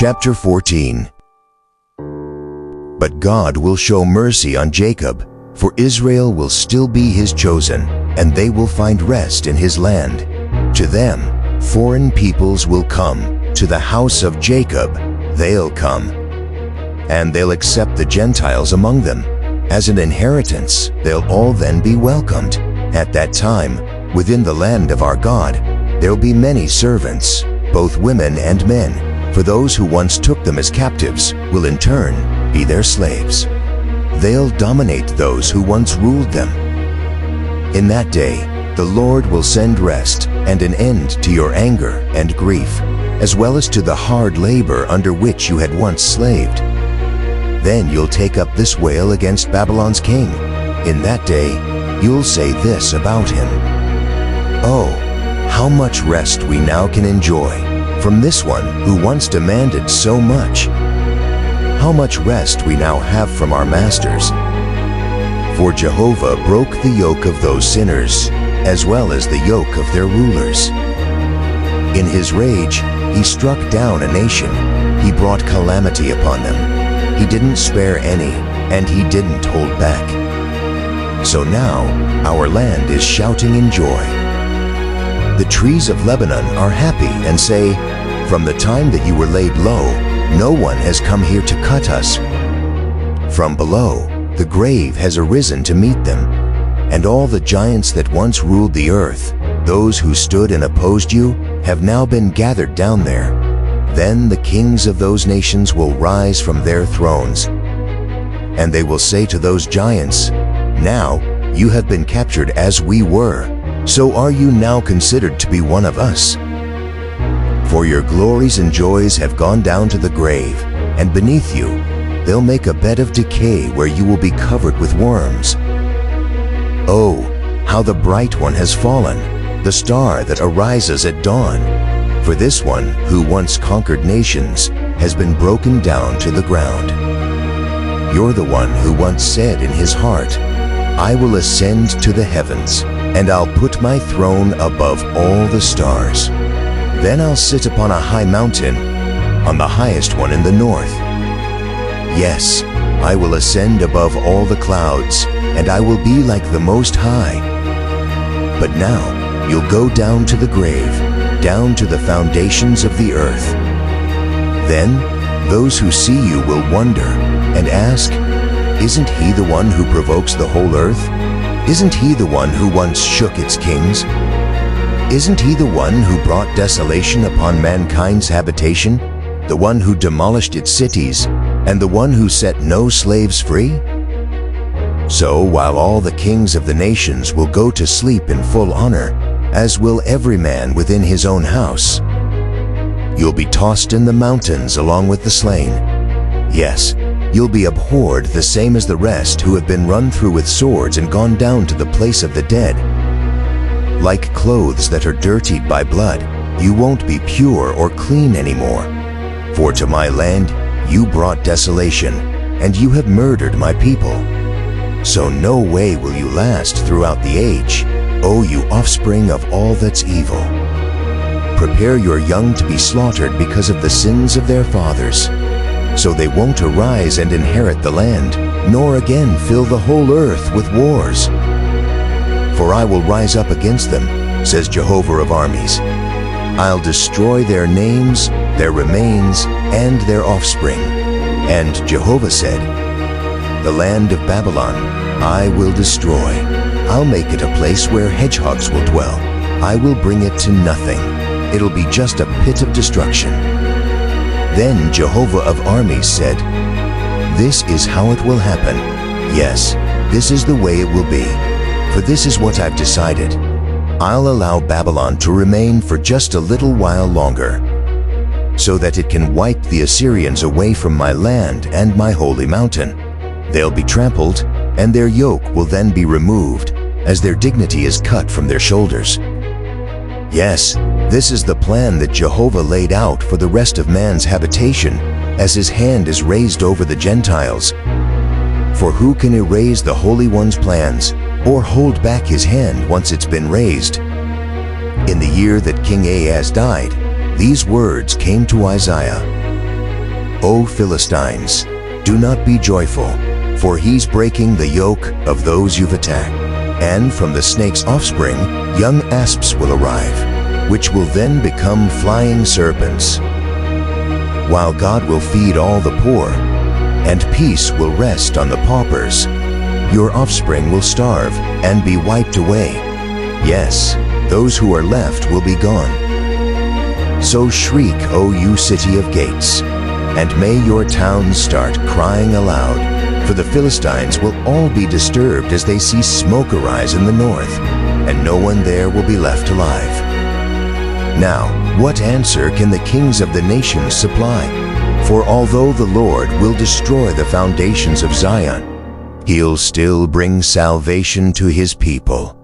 Chapter 14. But God will show mercy on Jacob, for Israel will still be his chosen, and they will find rest in his land. To them, foreign peoples will come, to the house of Jacob they'll come. And they'll accept the Gentiles among them. As an inheritance, they'll all then be welcomed. At that time, within the land of our God, there'll be many servants, both women and men, for those who once took them as captives will in turn be their slaves. They'll dominate those who once ruled them. In that day, the Lord will send rest and an end to your anger and grief, as well as to the hard labor under which you had once slaved. Then you'll take up this wail against Babylon's king. In that day, you'll say this about him: "Oh, how much rest we now can enjoy from this one who once demanded so much. How much rest we now have from our masters. For Jehovah broke the yoke of those sinners, as well as the yoke of their rulers. In his rage, he struck down a nation. He brought calamity upon them. He didn't spare any, and he didn't hold back. So now our land is shouting in joy. The trees of Lebanon are happy and say, 'From the time that you were laid low, no one has come here to cut us.' From below, the grave has arisen to meet them, and all the giants that once ruled the earth, those who stood and opposed you, have now been gathered down there. Then the kings of those nations will rise from their thrones, and they will say to those giants, 'Now you have been captured as we were, so are you now considered to be one of us?' For your glories and joys have gone down to the grave, and beneath you they'll make a bed of decay where you will be covered with worms. Oh, how the bright one has fallen, the star that arises at dawn! For this one who once conquered nations has been broken down to the ground. You're the one who once said in his heart, 'I will ascend to the heavens, and I'll put my throne above all the stars. Then I'll sit upon a high mountain, on the highest one in the north. Yes, I will ascend above all the clouds, and I will be like the Most High.' But now you'll go down to the grave, down to the foundations of the earth. Then those who see you will wonder and ask, 'Isn't he the one who provokes the whole earth? Isn't he the one who once shook its kings? Isn't he the one who brought desolation upon mankind's habitation, the one who demolished its cities, and the one who set no slaves free?' So while all the kings of the nations will go to sleep in full honor, as will every man within his own house, you'll be tossed in the mountains along with the slain. Yes, you'll be abhorred the same as the rest who have been run through with swords and gone down to the place of the dead. Like clothes that are dirtied by blood, you won't be pure or clean anymore. For to my land you brought desolation, and you have murdered my people. So no way will you last throughout the age, O you offspring of all that's evil. Prepare your young to be slaughtered because of the sins of their fathers, so they won't arise and inherit the land, nor again fill the whole earth with wars. For I will rise up against them, says Jehovah of armies. I'll destroy their names, their remains, and their offspring. And Jehovah said, 'The land of Babylon I will destroy. I'll make it a place where hedgehogs will dwell. I will bring it to nothing. It'll be just a pit of destruction.' Then Jehovah of armies said, 'This is how it will happen. Yes, this is the way it will be. For this is what I've decided. I'll allow Babylon to remain for just a little while longer, so that it can wipe the Assyrians away from my land and my holy mountain. They'll be trampled, and their yoke will then be removed, as their dignity is cut from their shoulders. Yes, this is the plan that Jehovah laid out for the rest of man's habitation, as his hand is raised over the Gentiles. For who can erase the Holy One's plans, or hold back his hand once it's been raised?' In the year that King Ahaz died, these words came to Isaiah. O Philistines, do not be joyful, for he's breaking the yoke of those you've attacked. And from the snake's offspring, young asps will arrive, which will then become flying serpents. While God will feed all the poor, and peace will rest on the paupers, your offspring will starve and be wiped away. Yes, those who are left will be gone. So shriek, O you city of gates, and may your towns start crying aloud, for the Philistines will all be disturbed as they see smoke arise in the north, and no one there will be left alive. Now, what answer can the kings of the nations supply? For although the Lord will destroy the foundations of Zion, He'll still bring salvation to His people.